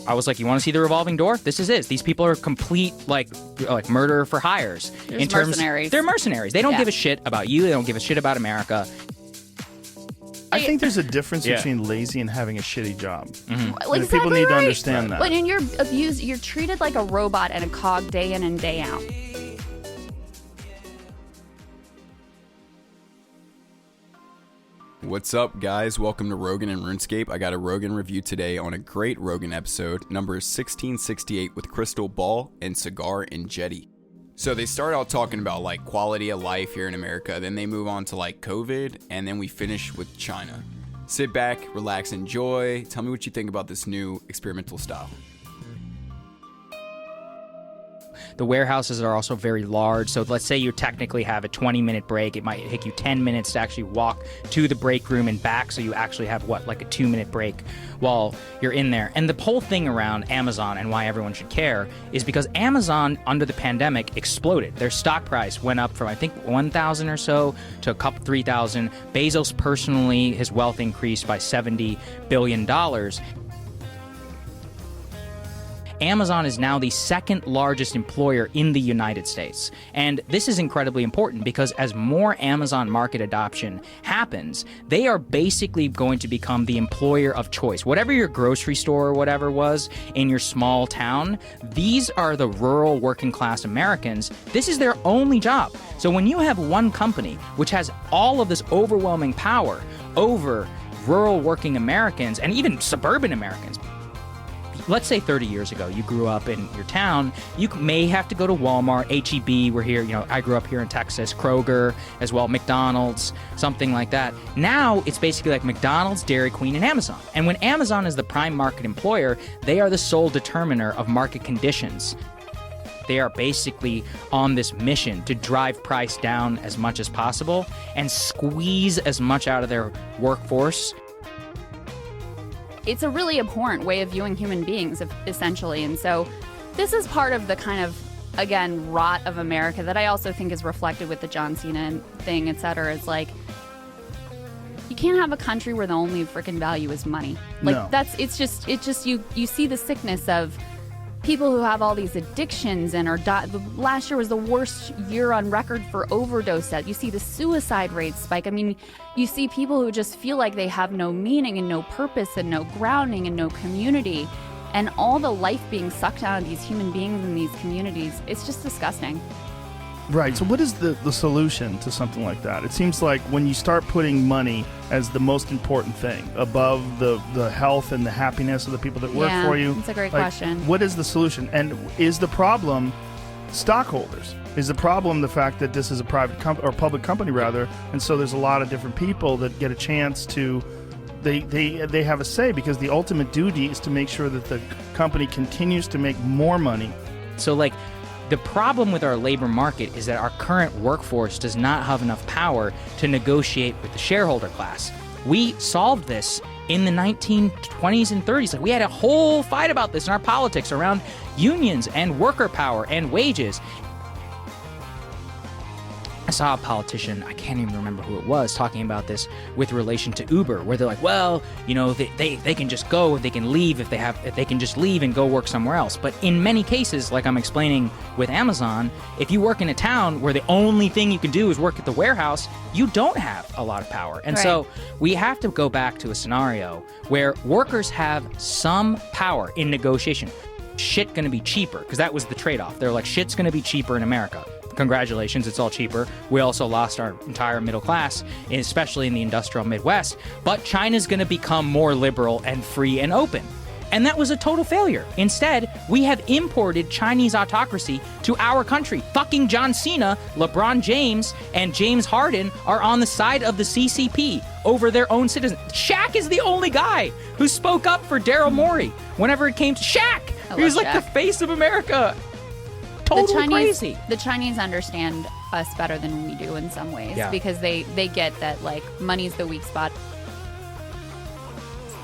I was like, you want to see the revolving door? This is it. These people are complete, like murder for hires. Mercenaries. They're mercenaries. They don't give a shit about you. They don't give a shit about America. I think there's a difference between lazy and having a shitty job. Exactly And people need to right. understand that. When you're abused, you're treated like a robot and a cog day in and day out. What's up, guys? Welcome to Rogan and RuneScape. I got a Rogan review today on a great Rogan episode, number 1668, with Krystal Ball and Saagar Enjeti. So they start out talking about like quality of life here in America, then they move on to like COVID, and then we finish with China. Sit back, relax, enjoy. Tell me what you think about this new experimental style. The warehouses are also very large, so let's say you technically have a 20-minute break. It might take you 10 minutes to actually walk to the break room and back, so you actually have, like a 2-minute break while you're in there. And the whole thing around Amazon and why everyone should care is because Amazon, under the pandemic, exploded. Their stock price went up from, I think, 1,000 or so to a couple 3,000. Bezos personally, his wealth increased by $70 billion. Amazon is now the second largest employer in the United States. And this is incredibly important because as more Amazon market adoption happens, they are basically going to become the employer of choice. Whatever your grocery store or whatever was in your small town, these are the rural working class Americans. This is their only job. So when you have one company which has all of this overwhelming power over rural working Americans and even suburban Americans, let's say 30 years ago, you grew up in your town, you may have to go to Walmart, H-E-B, we're here, I grew up here in Texas, Kroger as well, McDonald's, something like that. Now, it's basically like McDonald's, Dairy Queen, and Amazon. And when Amazon is the prime market employer, they are the sole determiner of market conditions. They are basically on this mission to drive price down as much as possible and squeeze as much out of their workforce. It's a really abhorrent way of viewing human beings, essentially. And so this is part of the kind of, again, rot of America that I also think is reflected with the John Cena thing, et cetera. It's like, you can't have a country where the only freaking value is money. Like, no. It's just you see the sickness of people who have all these addictions and are last year was the worst year on record for overdose deaths. You see the suicide rates spike. I mean, you see people who just feel like they have no meaning and no purpose and no grounding and no community, and all the life being sucked out of these human beings in these communities. It's just disgusting. Right. So what is the solution to something like that? It seems like when you start putting money as the most important thing above the health and the happiness of the people that work for you. That's a great question. What is the solution? And is the problem stockholders? Is the problem the fact that this is a private or public company rather, and so there's a lot of different people that get a chance to they have a say, because the ultimate duty is to make sure that the company continues to make more money. So the problem with our labor market is that our current workforce does not have enough power to negotiate with the shareholder class. We solved this in the 1920s and 30s. We had a whole fight about this in our politics around unions and worker power and wages. I saw a politician, I can't even remember who it was, talking about this with relation to Uber, where they're like, well, they can just go, they can leave if they can just leave and go work somewhere else. But in many cases, like I'm explaining with Amazon, if you work in a town where the only thing you can do is work at the warehouse, you don't have a lot of power. And so we have to go back to a scenario where workers have some power in negotiation. Shit gonna be cheaper, because that was the trade-off. They're like, shit's gonna be cheaper in America. Congratulations, it's all cheaper. We also lost our entire middle class, especially in the industrial Midwest. But China's going to become more liberal and free and open. And that was a total failure. Instead, we have imported Chinese autocracy to our country. Fucking John Cena, LeBron James, and James Harden are on the side of the CCP over their own citizens. Shaq is the only guy who spoke up for Daryl Morey whenever it came to Shaq. He was like Shaq. the face of America. Totally crazy. The Chinese understand us better than we do in some ways, because they get that money's the weak spot.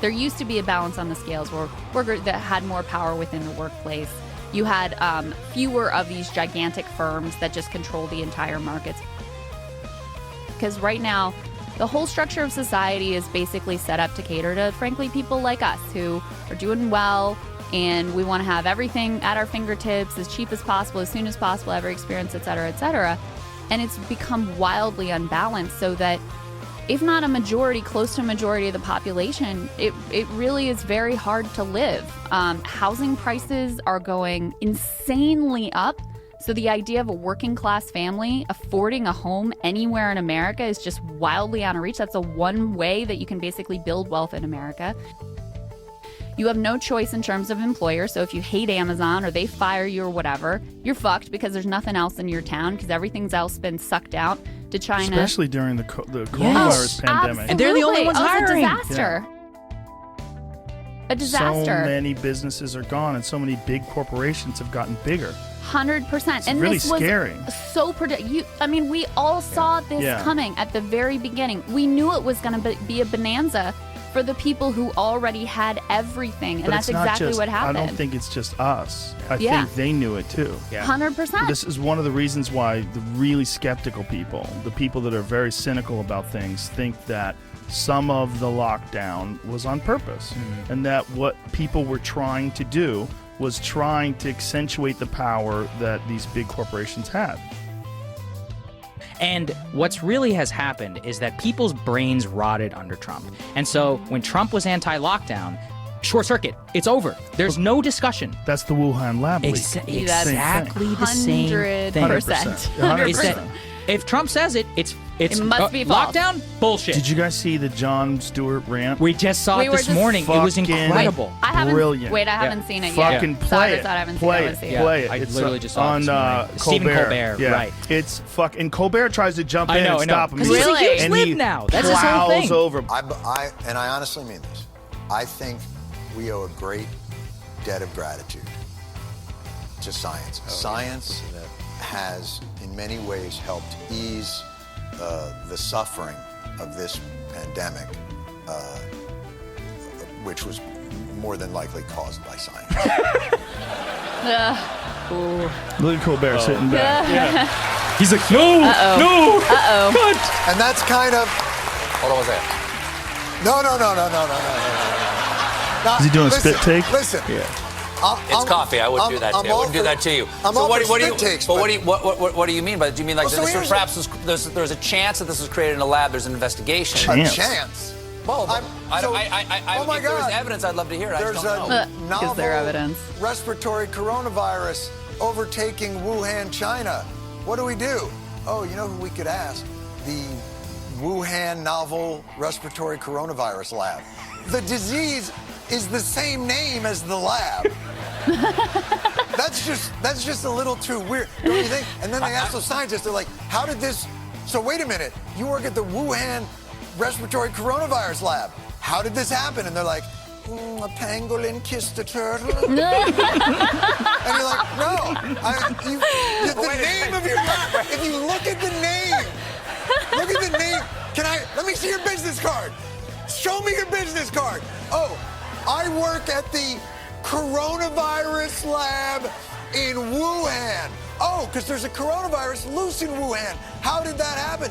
There used to be a balance on the scales where workers that had more power within the workplace. You had fewer of these gigantic firms that just control the entire markets. Because right now, the whole structure of society is basically set up to cater to, frankly, people like us who are doing well, and we want to have everything at our fingertips as cheap as possible, as soon as possible, every experience, et cetera, et cetera. And it's become wildly unbalanced, so that if not a majority, close to a majority of the population, it really is very hard to live. Housing prices are going insanely up. So the idea of a working class family affording a home anywhere in America is just wildly out of reach. That's the one way that you can basically build wealth in America. You have no choice in terms of employer. So if you hate Amazon or they fire you or whatever, you're fucked because there's nothing else in your town because everything's else been sucked out to China. Especially during the coronavirus pandemic. And they're the only ones hiring. It's a disaster. A disaster. So many businesses are gone and so many big corporations have gotten bigger. 100%. It's and really this was scary. So I mean, we all saw this coming at the very beginning. We knew it was going to be a bonanza for the people who already had everything, and that's exactly what happened. I don't think it's just us. I think they knew it too. 100%. This is one of the reasons why the really skeptical people, the people that are very cynical about things, think that some of the lockdown was on purpose, and that what people were trying to do was trying to accentuate the power that these big corporations had. And what's really has happened is that people's brains rotted under Trump. And so when Trump was anti-lockdown, short circuit, it's over. There's no discussion. That's the Wuhan lab leak. Exactly the same thing. 100%. If Trump says it must be false. Lockdown, bullshit. Did you guys see the Jon Stewart rant? We just saw it this morning. It was incredible. Brilliant. I haven't seen it Fucking yet. play it. Play it. I It's literally just saw on it Stephen Colbert, right. It's fucking Colbert tries to jump in and stop him. Because he's a huge lib now. That's his whole thing. Over. I honestly mean this. I think we owe a great debt of gratitude to science. Science has in many ways helped ease the suffering of this pandemic, which was more than likely caused by science. Look at Colbert sitting back. He's like, no. Good. And that's kind of. Hold on, what's that? No. Is he doing a spit take? Listen. It's coffee. I wouldn't do that to you. I wouldn't do that to you. What do you mean by that? Do you mean like perhaps there's a chance that this was created in a lab? There's an investigation. A chance. Well, if there's evidence, I'd love to hear it. There's a novel evidence. respiratory coronavirus overtaking Wuhan, China. What do we do? Oh, you know who we could ask? The Wuhan novel respiratory coronavirus lab. The disease is the same name as the lab. That's just a little too weird, don't you think? And then they ask the scientists, they're like, how did this... So wait a minute, you work at the Wuhan respiratory coronavirus lab. How did this happen? And they're like, a pangolin kissed a turtle. And you're like, no. The name of your lab, if you look at the name, let me see your business card. Show me your business card. Oh, I work at the coronavirus lab in Wuhan. Oh, because there's a coronavirus loose in Wuhan. How did that happen?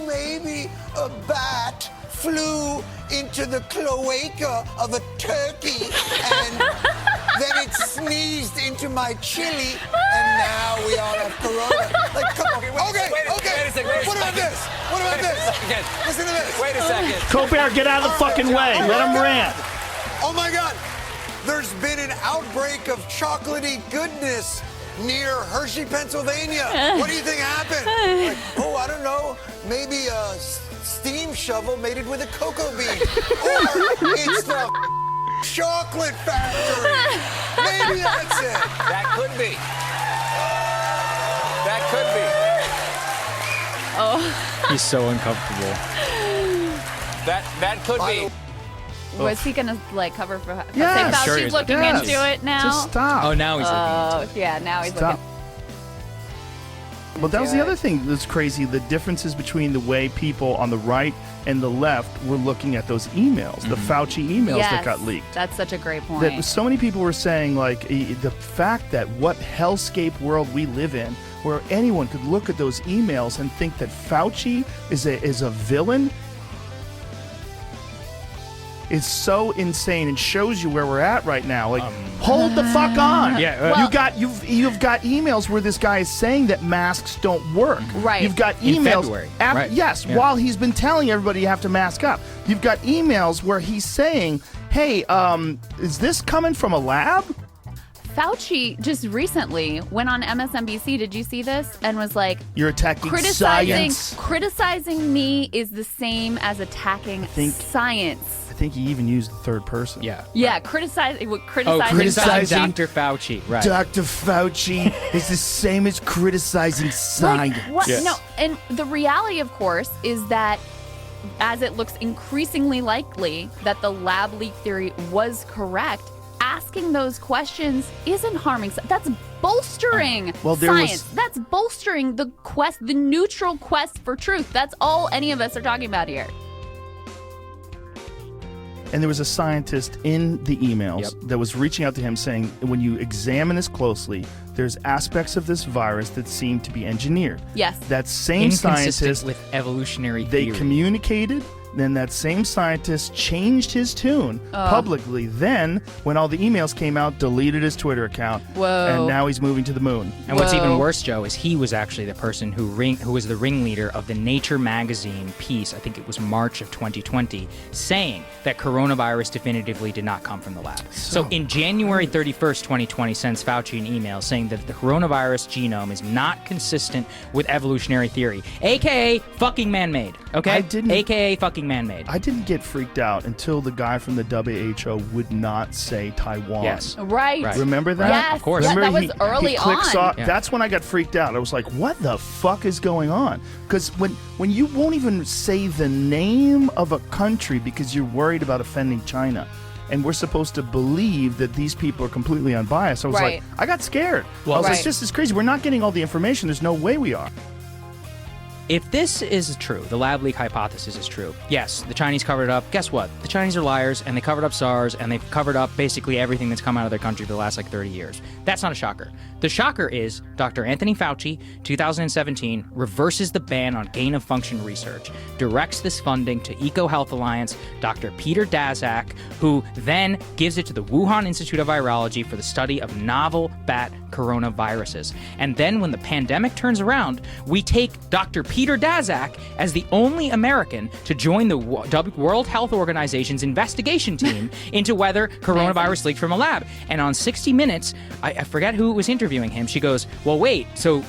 Maybe a bat flew into the cloaca of a turkey and then it sneezed into my chili and now we all have corona. Like, come on. Okay. What about this? Listen to this. Wait a second. Colbert, get out of the fucking way. Let him rant. Oh my God. There's been an outbreak of chocolatey goodness near Hershey, Pennsylvania. What do you think happened? Like, I don't know. Maybe a steam shovel mated with a cocoa bean. Or it's the chocolate factory. Maybe that's it. That could be. He's so uncomfortable. That could be. Was he gonna cover for? Yeah, Fauci's sure he's looking into it now. Just stop. Oh, now he's looking into it. Yeah, now he's Stop. looking. But that was the other thing that's crazy, the differences between the way people on the right and the left were looking at those emails, the Fauci emails that got leaked. That's such a great point. That so many people were saying, the fact that what hellscape world we live in, where anyone could look at those emails and think that Fauci is a villain, is so insane and shows you where we're at right now. Hold the fuck on. Yeah, you've got emails where this guy is saying that masks don't work. Right. You've got In emails. February. Yes, while he's been telling everybody you have to mask up. You've got emails where he's saying, "Hey, is this coming from a lab?" Fauci just recently went on MSNBC. Did you see this? And was like, You're attacking criticizing science. criticizing me is the same as attacking science. I think he even used the third person. Yeah, criticizing Criticizing Dr. Fauci. Right. Dr. Fauci is the same as criticizing science. Like, what? No, and the reality, of course, is that as it looks increasingly likely that the lab leak theory was correct, asking those questions isn't harming. That's bolstering science. That's bolstering the neutral quest for truth. That's all any of us are talking about here. And there was a scientist in the emails that was reaching out to him saying, when you examine this closely, there's aspects of this virus that seem to be engineered. Yes. That same Inconsistent scientist, with evolutionary they theory. communicated. Then that same scientist changed his tune publicly. Then, when all the emails came out, deleted his Twitter account. Whoa. And now he's moving to the moon. And what's even worse, Joe, is he was actually the person who was the ringleader of the Nature magazine piece, I think it was March of 2020, saying that coronavirus definitively did not come from the lab. So in January 31st, 2020, sends Fauci an email saying that the coronavirus genome is not consistent with evolutionary theory, a.k.a. fucking man-made, okay? A.k.a. fucking man-made. I didn't get freaked out until the guy from the WHO would not say Taiwan. Yes. Right. Remember that? Yes. Of course. Yeah, Remember that was early he clicks on. off. That's when I got freaked out. I was like, what the fuck is going on? Because when you won't even say the name of a country because you're worried about offending China, and we're supposed to believe that these people are completely unbiased, I was like, I got scared. I was like, this is crazy. We're not getting all the information. There's no way we are. If this is true, the lab leak hypothesis is true, yes, the Chinese covered it up. Guess what? The Chinese are liars, and they covered up SARS, and they've covered up basically everything that's come out of their country for the last, 30 years. That's not a shocker. The shocker is Dr. Anthony Fauci, 2017, reverses the ban on gain-of-function research, directs this funding to EcoHealth Alliance, Dr. Peter Daszak, who then gives it to the Wuhan Institute of Virology for the study of novel bat coronaviruses. And then when the pandemic turns around, we take Dr. Peter Daszak as the only American to join the World Health Organization's investigation team into whether coronavirus leaked from a lab. And on 60 Minutes, I forget who was interviewing him. She goes, well, wait, so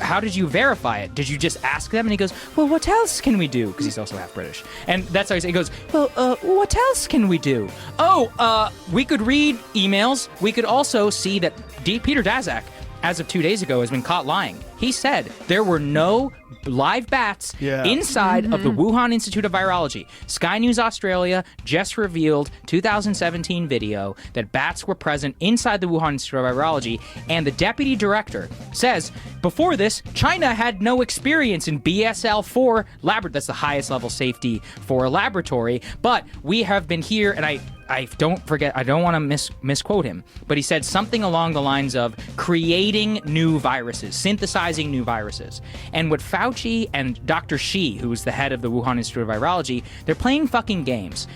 how did you verify it? Did you just ask them? And he goes, well, what else can we do? Because he's also half British. And that's how he goes, well, what else can we do? Oh, we could read emails. We could also see that Peter Daszak, as of 2 days ago, has been caught lying. He said there were no live bats inside of the Wuhan Institute of Virology. Sky News Australia just revealed 2017 video that bats were present inside the Wuhan Institute of Virology, and the deputy director says, before this, China had no experience in BSL-4 laboratory. That's the highest level safety for a laboratory, but we have been here, and I don't want to misquote him, but he said something along the lines of creating new viruses, synthesizing new viruses. And what Fauci and Dr. Shi, who's the head of the Wuhan Institute of Virology, they're playing fucking games.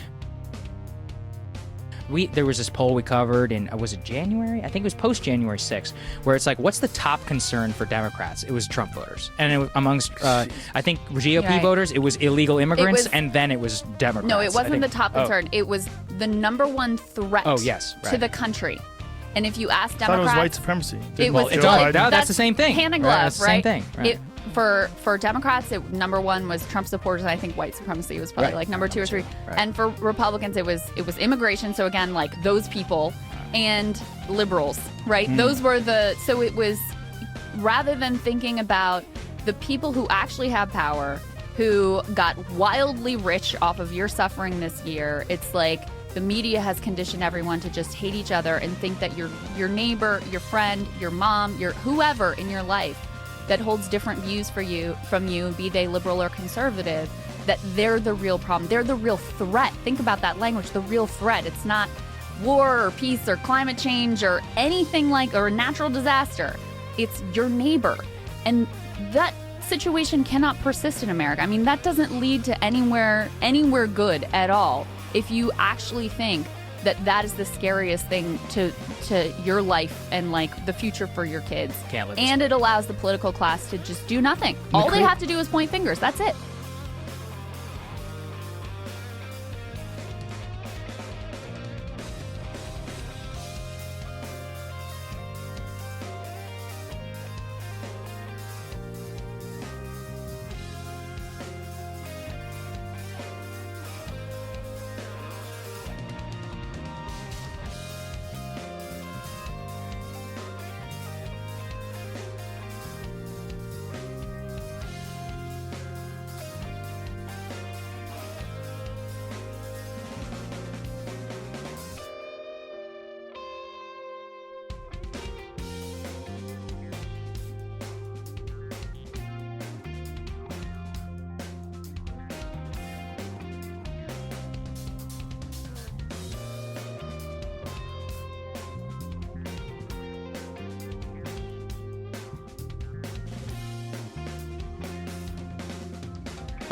There was this poll we covered in, was it January? I think it was post-January 6th, where it's like, what's the top concern for Democrats? It was Trump voters. And it was amongst, I think, GOP voters, it was illegal immigrants, and then it was Democrats. No, it wasn't the top concern. It was the number one threat to the country. And if you ask Democrats... I thought it was white supremacy. That's the same thing. Hand in glove, that's the same thing. Right. For Democrats, number one was Trump supporters, and I think white supremacy was probably number 2 or 3. Right. And for Republicans, it was immigration. So again, those people and liberals, right? Those were so it was, rather than thinking about the people who actually have power, who got wildly rich off of your suffering this year, it's like the media has conditioned everyone to just hate each other and think that your neighbor, your friend, your mom, your whoever in your life that holds different views from you, be they liberal or conservative, that they're the real problem. They're the real threat. Think about that language, the real threat. It's not war or peace or climate change or anything or a natural disaster. It's your neighbor. And that situation cannot persist in America. I mean, that doesn't lead to anywhere good at all if you actually think that is the scariest thing to your life and like the future for your kids. Can't live and it allows the political class to just do nothing. All they have to do is point fingers. That's it.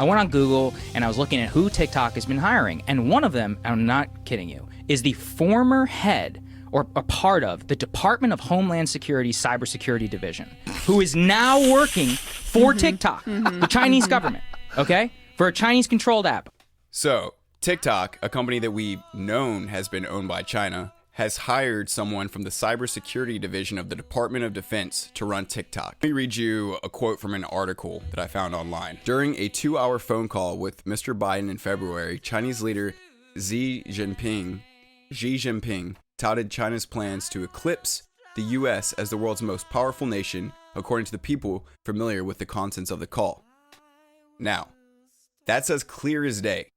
I went on Google and I was looking at who TikTok has been hiring. And one of them, I'm not kidding you, is the former head or a part of the Department of Homeland Security Cybersecurity Division, who is now working for TikTok, the Chinese government, okay? For a Chinese-controlled app. So, TikTok, a company that we've known has been owned by China, has hired someone from the cybersecurity division of the Department of Defense to run TikTok. Let me read you a quote from an article that I found online. During a 2-hour phone call with Mr. Biden in February, Chinese leader Xi Jinping touted China's plans to eclipse the U.S. as the world's most powerful nation, according to the people familiar with the contents of the call. Now, that's as clear as day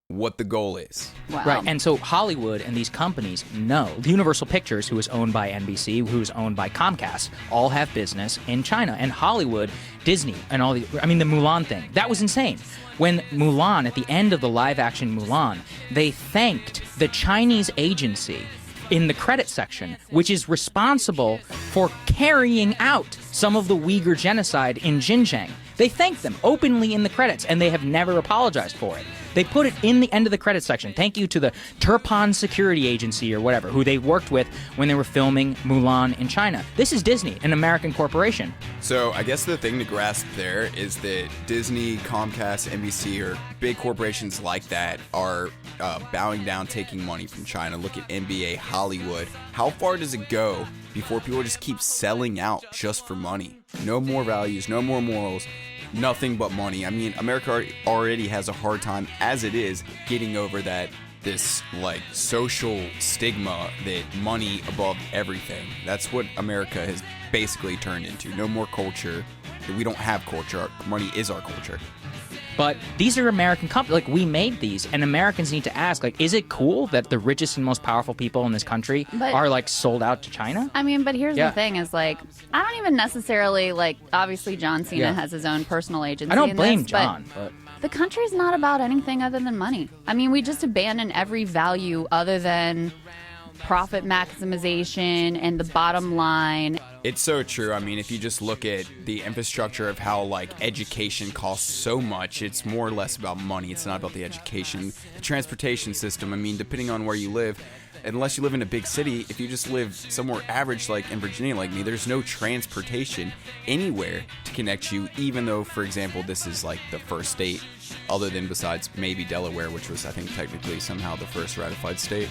what the goal is. Wow. Right, and so Hollywood and these companies know. Universal Pictures, who is owned by NBC, who is owned by Comcast, all have business in China. And Hollywood, Disney, and all the Mulan thing, that was insane. When Mulan, at the end of the live-action Mulan, they thanked the Chinese agency in the credit section, which is responsible for carrying out some of the Uyghur genocide in Xinjiang. They thanked them openly in the credits, and they have never apologized for it. They put it in the end of the credits section. Thank you to the Turpan Security Agency or whatever, who they worked with when they were filming Mulan in China. This is Disney, an American corporation. So I guess the thing to grasp there is that Disney, Comcast, NBC, or big corporations like that are bowing down, taking money from China. Look at NBA, Hollywood. How far does it go before people just keep selling out just for money? No more values, no more morals. Nothing but money. I mean, America already has a hard time as it is getting over this like social stigma that money above everything. That's what America has basically turned into. No more culture. We don't have culture. Money is our culture. But these are American companies. Like, we made these, and Americans need to ask, like, is it cool that the richest and most powerful people in this country are, like, sold out to China? I mean, but here's the thing is, like, I don't even necessarily, like, obviously John Cena has his own personal agency. I don't in blame this, John, but the country's not about anything other than money. I mean, we just abandon every value other than profit maximization and the bottom line. It's so true. I mean, if you just look at the infrastructure of how, like, education costs so much, it's more or less about money. It's not about the education. The transportation system, I mean, depending on where you live, unless you live in a big city, if you just live somewhere average, like in Virginia, like me, there's no transportation anywhere to connect you, even though, for example, this is, like, the first state, other than besides maybe Delaware, which was, I think, technically somehow the first ratified state.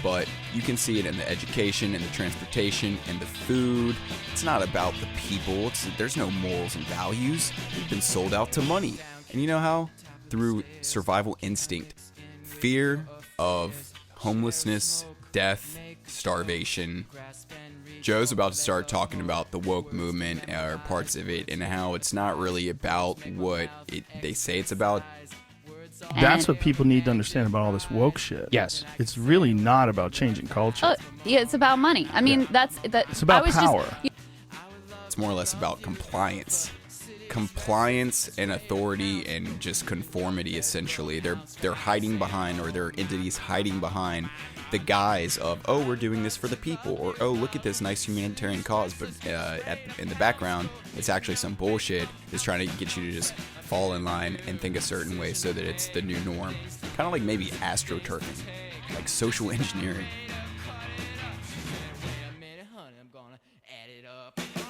But you can see it in the education and the transportation and the food. It's not about the people. There's no morals and values. We've been sold out to money. And you know how? Through survival instinct. Fear of homelessness, death, starvation. Joe's about to start talking about the woke movement or parts of it and how it's not really about what they say it's about. That's what people need to understand about all this woke shit. yes. It's really not about changing culture. Yeah, it's about money. I mean, It's about power. It's more or less about compliance. Compliance and authority and just conformity, essentially. They're hiding behind, or their entities hiding behind the guise of, oh, we're doing this for the people, or, oh, look at this nice humanitarian cause. But in the background, it's actually some bullshit that's trying to get you to just fall in line and think a certain way so that it's the new norm. Kind of like maybe astroturfing. like social engineering. Wait a minute, honey, I'm gonna add it up.